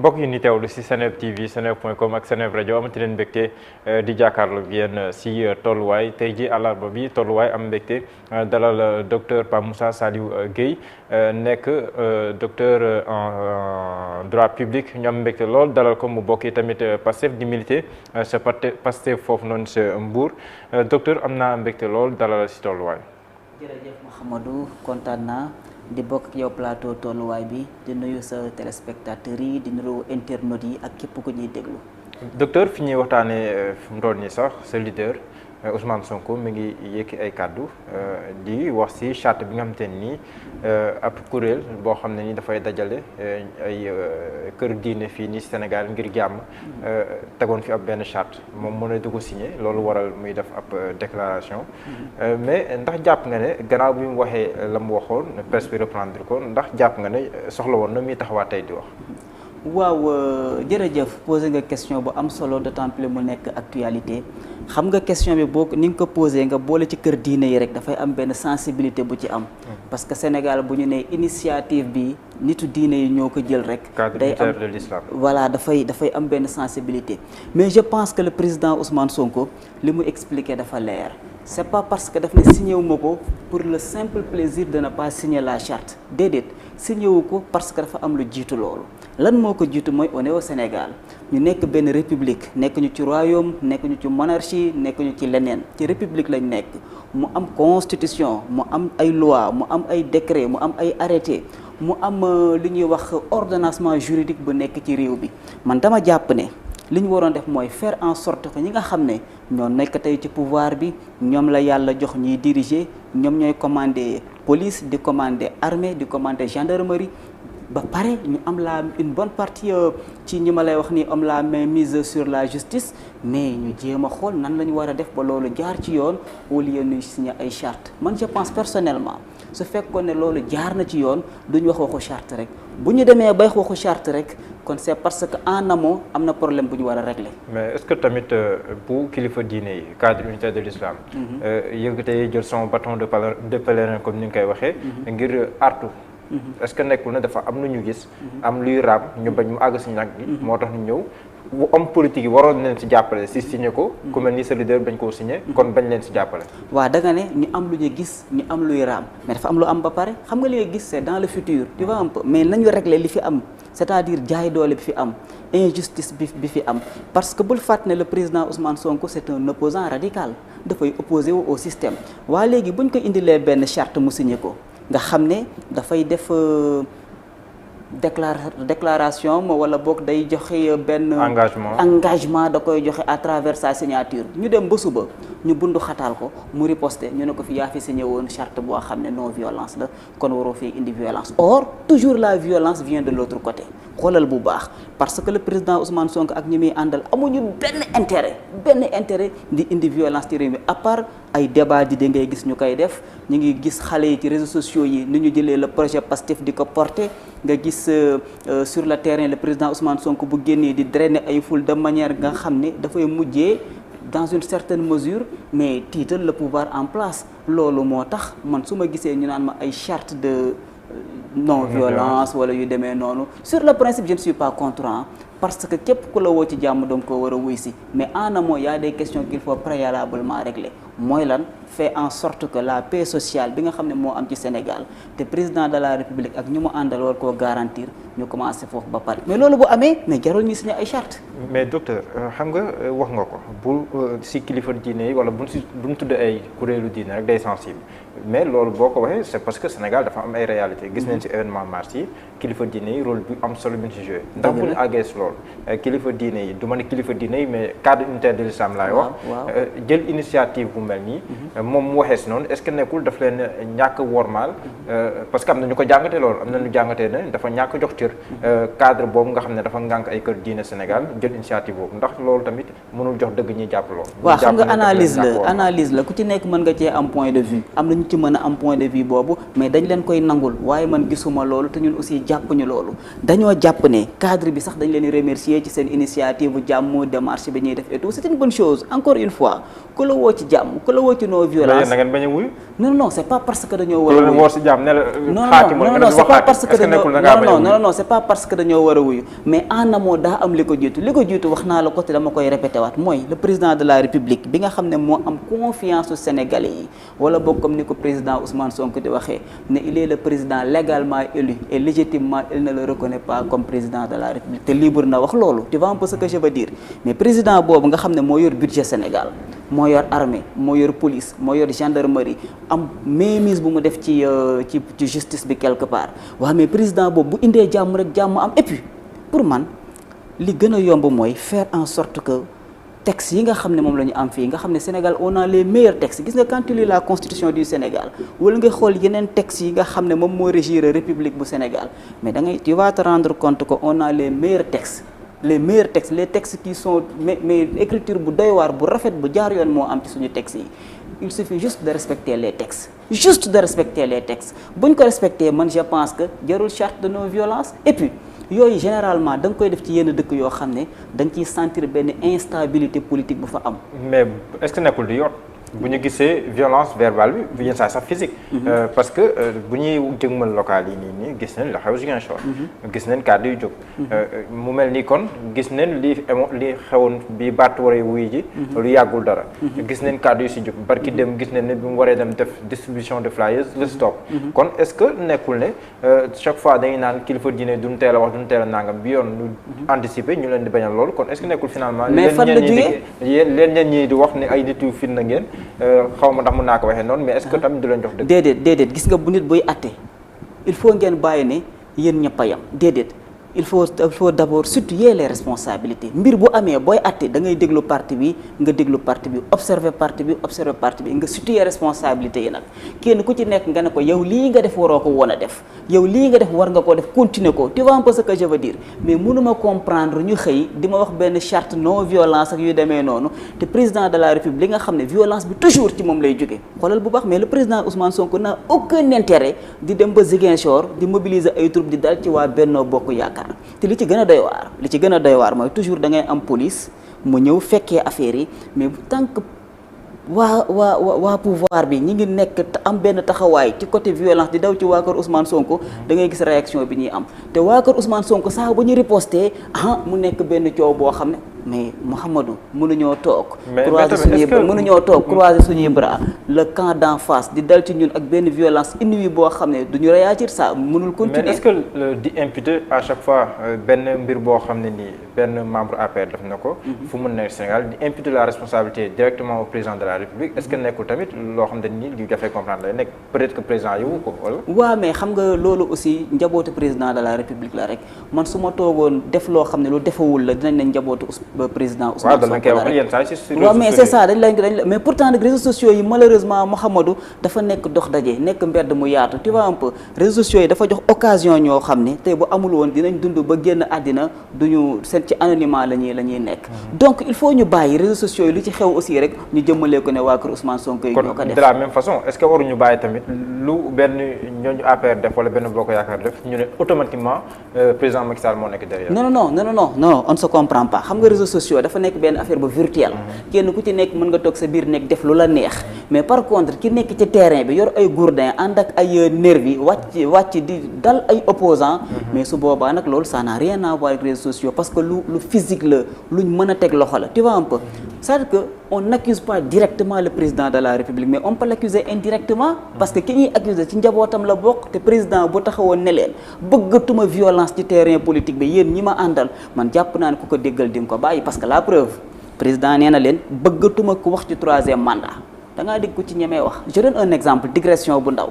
mbokk yi ni teewlu si Seneweb TV seneweb.com ak Seneweb rajo amati leen mbégte di jàkkaarloo ak yéen si tolluwaay tey ji àllarba bi tolluwaay am mbégte dalal docteur Pape Moussa Saliou Guèye nekk docteur en droit public ñu am mbégte lool dalal ko mu bokk tamit Pastef di militer sa Pastef foofu noonu sa Mbour docteur am naa mbégte lool dalal si tolluwaay. jërëjëf Mouhamadou kontaan naa di bokk ak yow plateau tolluwaay bi di nuyu sa téléspectateurs yi di nuyu internautes yi ak képp ku ñuy déglu. docteur fi ñuy waxtaanee fi mu doon nii sax sa leader Ousmane Sonko mi ngi yëkki ay kàddu di wax ci charte bi nga xamante ne nii ab kuréel boo xam ne ni dafay dajale ay kër diine fii nii Sénégal ngir jàmm tegoon fi ab benn charte moom mën a dugg signé loolu waral muy def ab déclaration mais ndax jàpp nga ne gannaaw bi mu waxee la mu waxoon presse bi reprendre ko ndax jàpp nga ne soxla woon na muy taxawaat tey di wax. waaw jërëjëf posé nga question bu am solo d'autant plus mu nekk actualité xam nga question bi boo ni nga ko posé nga boole ci kër diine yi rek dafay am benn sensibilité bu ci am. parce que Sénégal bu ñu nee initiative bi nitu diine yi ñoo ko jël rek. day am de l'islam. voilà dafay am benn sensibilité mais je pense que le président Ousmane Sonko li mu expliqué dafa leer. c'est pas parce que daf ne signé wu ma ko pour le simple plaisir de ne pas signer la charte déedéet signé wu ko parce que dafa am lu jiitu loolu lan moo ko jiitu mooy on est au Sénégal ñu nekk benn république nekk ñu ci royaume nekk ñu ci monarchie nekk ñu ci leneen ci république lañ nekk mu am constitution mu am ay loi mu am ay décret mu am ay arrêté mu am li ñuy wax ordonnancement juridique bu nekk ci réew bi man dama jàpp ne li ñu waroon def mooy faire en sorte que ñi nga xam ne ñoo nekk tey ci pouvoir bi ñoom la yàlla jox ñuy diriger ñoom ñooy commander police di commander armée di commander gendarmerie ba pare ñu am une bonne partie ci ñi ma lay wax ni am la main mise sur la justice mais ñu jéem a xool nan la ñu war a def ba loolu jaar ci yoon au lieu ñuy signer ay charte man je pense personnellement su fekkoon ne loolu jaar na ci yoon duñ wax waxu charte rek bu ñu demee bay waxu charte rek kon c'est parce que en amont am na problème bu ñu war a régler. mais est-ce que tamit bu kilifa diine yi cadre unitaire de l'islam yëkkatee jël son bâton de pèlerin comme ni nga koy waxee. ngir artu. est-ce que nekkul ne dafa am lu ñu gis. am luy raam ñu bañ mu àgg si ñag bi. moo tax ñu ñëw bu homme politique yi waroon leen si jàppale si signé ko. ku mel ni sa leader bañ koo signé. kon bañ leen si jàppale. waaw da nga ne ñu am lu ñu gis ñu am luy raam mais dafa am lu am ba pare xam nga li nga gis c'est dans le futur tu vois un peu mais nañu régler li fi am c'est-à-dire jaay doole bi fi am injustice bi fi am parce que bul fàtte ne le président Ousmane Sonko c'est un opposant radical dafay opposé wu au système waa léegi buñ ko indilee benn charte mu signé ko. nga xam ne dafay def déclaration wala boog day joxe benn engagement da koy joxe à travers sa signature ñu dem ba suba ñu bundu xataal ko mu riposter ñu ne ko fi yaa fi signé woon charte boo xam ne non violence la kon waroo fee indi violence or toujours la violence vient de l'autre côté xoolal bu baax parce que le président Ousmane Sonko ak ñi muy àndal amuñu benn intérêt di indi violence ci réew mi à part ay débat di ngay gis ñu koy def ñu ngi gis xale yi ci réseaux sociaux yi ni ñu jëlee le projet Pastef di ko porter nga gis sur le terrain le président Ousmane Sonko bu génnee di drainer ay foule de manière nga xam ne dafay mujjee dans une certaine mesure mais tiital le pouvoir en place loolu moo tax man su ma gisee ñu naan ma ay charte de non violence wala yu demee noonu sur le principe je ne suis pas contre parce que képp ku la woo ci jàmm donc ko war a wuy si mais en amont y a des questions qu'il faut préalablement régler mooy lan fait en sorte que la paix sociale bi nga xam ne moo am ci Sénégal te président de la République ak ñu mu àndal war koo garantir ñu commencé foofu ba pare mais loolu bu amee mais jarul ñu signé ay charte mais docteur xam nga wax nga ko bu si kilifa diine yi wala bu ñu tudd ay kuréelu diine rek day sensible mais loolu boo ko waxee c'est parce que Sénégal dafa am ay réalité gis nañ ci événement mars yi kilifa diine yi rôle bu am solo bi ñu ci joué ndax bu ñu àggee si loolu kilifa diine yi du ma ne kilifa diine yi mais cadre unitaire de l'islam laay wax jël initiative bu mel nii moom mu waxee si noonu est-ce que nekkul daf leen ñàkk wormaal parce que am na ñu ko jàngatee loolu am na ñu jàngatee ne dafa ñàkk jox cër cadre boobu nga xam ne dafa ngànk ay kër diine Sénégal jël initiative boobu ndax loolu tamit mënul jox dëgg ñuy jàpp loolu. waaw xam nga analyse la ku ci nekk mën nga cee am point de vue am na ñu ci mën a am point de vue boobu mais dañ leen koy nangul waaye man gisuma loolu te ñun aussi jàppuñu loolu dañoo jàpp ne cadre bi sax dañ leen di remercier ci seen initiative bu jàmm démarche bi ñuy def et tout c'est une bonne chose encore une fois ku la woo ci jàmm ku la woo ci non violence na ngeen bañ a wuyu. non c'est pas parce que dañoo war a wuyu. woo si jàmm ne la non c'est pas parce que c'est pas parce que dañoo war a wuyu mais en amont daa am li ko jiitu wax naa la ko te dama koy répété waat mooy le président de la république bi nga xam ne moo am confiance su sénégalais yi wala boog comme ni ko président Ousmane Sonko di waxee ne il est le président légalement élu et légitimement il ne le reconnaît pas comme président de la république te libre na wax loolu tu vois un peu ce que je veux dire mais président boobu nga xam ne moo yor budget Sénégal moo yor armée moo yor police moo yor gendarmerie am mainmise bu mu def ci justice bi quelque part waaw mais président boobu bu indee jàmm rek jàmm am et puis pour man li gën a yomb mooy faire en sorte que textes yi nga xam ne moom la ñu am fii nga xam ne Sénégal on a les meilleurs textes gis nga quand tu lis la constitution du Sénégal wala nga xool yeneen textes yi nga xam ne moom moo régir république bu Sénégal mais da ngay tu vas te rendre compte que on a les meilleurs textes les textes qui sont mais écriture bu doy waar bu rafet bu jaar yoon moo am ci suñu textes yi il suffit juste de respecter les textes buñ ko respecter man je pense que jarul charte de non violence et puis yooyu généralement da nga koy def ci yenn dëkk yoo xam ne da nga ciy sentir benn instabilité politique bu fa am. mais est-ce que nekkul di yoon bu ñu gisee violence verbale bi yenn saa sax physique. parce que bu ñuy jëgmal local yi nii gis nañ la xew Ziguinchor. gis nañ kàddu yu jóg. mu mel ni kon gis nañ li xewoon bi Barth waree wuy ji. lu yàggul dara. gis nañ kàddu yu si jóg barki dem gis nañ ne bi mu waree dem def distribution de flyers le stop. kon est-ce que nekkul ne chaque fois dañuy naan kilifa diine duñ teel a wax duñ teel a nangam bi yoon ñu anticiper ñu leen di bañal loolu kon est-ce que nekkul finalement. mais fan la jógee leen ñeen ñi di wax ne ay nit yu fin na ngeen. xaw ma ndax mën naa ko waxee noonu mais est-ce que tamit du leen jox dëgg. déedéet gis nga bu nit buy atte il faut ngeen bàyyi ne yéen ñëpp a yam déedéet il faut d'abord situer les responsabilités mbir bu amee booy atte da ngay déglu parti bi nga déglu parti bi observer parti bi nga situer responsabilité yi nag kenn ku ci nekk nga ne ko yow lii nga def waroo ko woon a def yow lii nga def war nga ko def continuer ko tu vois un peu ce que je veux dire mais mënuma comprendre ñu xëy di ma wax benn charte non violence ak yu demee noonu te président de la république li nga xam ne violence bi toujours ci moom lay jóge xoolal bu baax mais le président Ousmane Sonko n'a aucun intérêt di dem ba Ziguinchor di mobiliser ay troupes di dal ci waa Benno Bokk Yaakaar te li ci gën a doy waar mooy toujours da ngay am police mu ñëw fekkee affaire yi mais tant que waa pouvoir bi ñi ngi nekk am benn taxawaay ci côté violence di daw ci waa kër Ousmane Sonko da ngay gis réaction bi ñuy am te waa kër Ousmane Sonko saa bu ñu riposté mu nekk benn coow boo xam ne mais Mouhamadou mënuñoo toog croiser suñuy bras le camp d'en face di dal ci ñun ak benn violence inouïe boo xam ne duñu réagir ça mënul continuer. mais est-ce que di imputer à chaque fois benn mbir boo xam ne nii benn membre APR def na ko fu mu nekk Sénégal di imputer la responsabilité directement au président de la République est-ce que nekkul tamit loo xam ne nii lu jafe comprendre lay nekk peut-être que président yowu ko wala. waaw mais xam nga loolu aussi njabootu président de la République la rek man su ma toogoon def loo xam ne lu defawul la dinañ ne njabootu président Ousmane Sonko la rek waaw mais c'est ça dañ mais pourtant nag réseaux sociaux yi malheureusement Mouhamadou dafa nekk dox daje nekk mbedd mu yaatu tu vois un peu réseaux sociaux yi dafa jox occasion ñoo xam ne tey bu amul woon dinañ dund ba génn àddina duñu seen ci anonymat la ñuy nekk donc il faut ñu bàyyi réseaux sociaux yi lu ci xew aussi rek ñu jëmmalee ko ne waa kër Ousmane Sonko yi ñoo ko def de la même façon est-ce que waruñu bàyyi tamit lu benn ñooñu APR def wala benn Bokk Yaakaar def ñu ne automatiquement président Macky Sall moo nekk derrière. non on se comprend pas xam nga réseaux sociaux dafa nekk benn affaire bu virtuelle kenn ku ci nekk mën nga toog sa biir nekk def lu la neex mais par contre ki nekk ci terrain bi yor ay gourdin ànd ak ay nervi wàcc di dal ay opposants mais su boobaa nag loolu ça n'a rien à voir avec les réseaux sociaux parce que lu physique la luñ mën a teg loxo la tu vois un peu c'est-à-dire que on n'accuse pas directement le président de la République mais on peut l'accuser indirectement parce que ki ñuy accuser ci njabootam la bokk te président bu taxawoon ne leen bëggatuma violence ci terrain politique bi yéen ñi ma àndal man jàpp naa ne ku ko déggal di nga ko bàyyi parce que la preuve président nee na leen bëggatuma ku wax ci 3e mandat da ngaa dégg ku ci ñemee wax je donne un exemple digression bu ndaw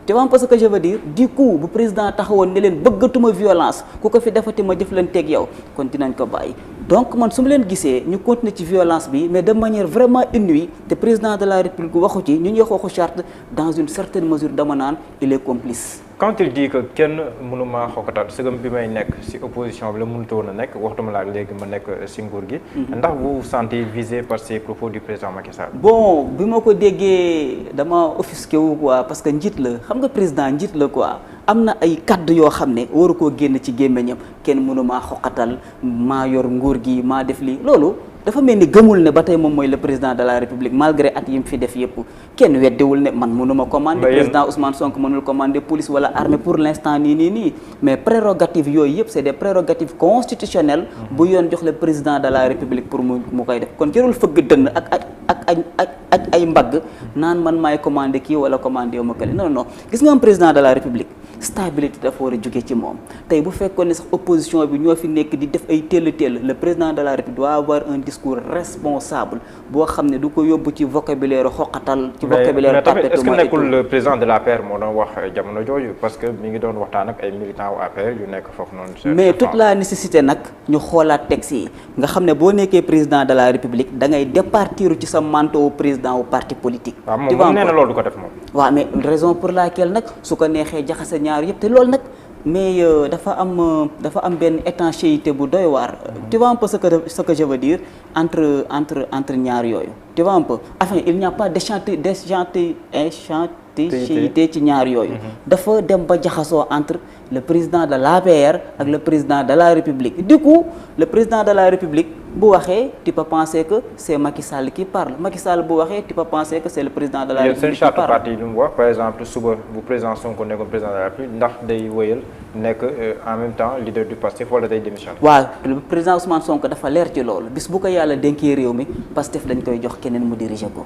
tu vois un peu ce que je veux dire du coup bu président taxawoon ne leen bëggatuma violence ku ko fi defati ma jëflanteeg yow kon dinañ ko bàyyi donc man su ma leen gisee ñu continuer ci violence bi mais de manière vraiment inouïe te président de la République waxu ci ñu ñuy waxu charte dans une certaine mesure dama naan il est complice. quand il dit que kenn mënuma xokatal sëgam bi may nekk ci opposition bi la mënut woon a nekk waxtuma laa léegi ma nekk ci nguur gi. ndax vous vous sentez visé par ces propos du président Macky Sall. bon bi ma ko déggee dama offusqué wu quoi parce que njiit la xam nga président njiit la quoi. am na ay kaddu yoo xam ne waru koo génn ci gémmiñam kenn mënu maa xoqatal maa yor nguur gi maa def lii loolu dafa mel ni gëmul ne ba tey moom mooy le président de la république malgré at yi mu fi def yëpp kenn weddiwul ne man mënuma commander président Ousmane Sonko mënul commander police wala armée pour l'instant nii mais prérogatives yooyu yëpp c'est des prérogatives constitutionnelles bu yoon jox le président de la république pour mu koy def kon jërul fëgg dënn ak ay mbagg naan man maay commander kii wala commander yow ma kële non gis nga am président de la république stabilité dafa war a jóge ci moom tey bu fekkoon ne sax opposition bi ñoo fi nekk di def ay teel le président de la république doit avoir un discours responsable boo xam ne du ko yóbbu ci vocabulaire xoqatal ci vocabulaire mais est-ce que nekkul le président de l'APR moo doon wax jamono jooju parce que mi ngi doon waxtaan ak ay militants wu APR yu nekk foofu noonu mais toute la nécessité nag ñu xoolaat texte yi nga xam ne boo nekkee président de la république da ngay départir ci sa manteau président wu parti politique waaw moom nee na loolu du ko def moom waaw mais raison pour laquelle nag su ko neexee jaxase ñaar yëpp te loolu nag mais dafa am benn étanchéité bu doy waar tu vois un peu ce que je veux dire entre ñaar yooyu tu vois un peu enfin il n'y a pas d'échantillité ci ñaar yooyu dafa dem ba jaxasoo entre le président de l'APR ak le président de la République du coup le président de la République bu waxee tu peux penser que c'est Macky Sall qui parle Macky Sall bu waxee tu peux penser que c'est le président de la République qui parle. seen charte parti lu mu wax par exemple suba bu président Sonko nekkoon président de la République ndax day wëyal nekk en même temps leader du Pastef wala day démissionner. waaw le président Ousmane Sonko dafa leer ci loolu bis bu ko yàlla dénkee réew mi Pastef dañ koy jox keneen mu diriger ko.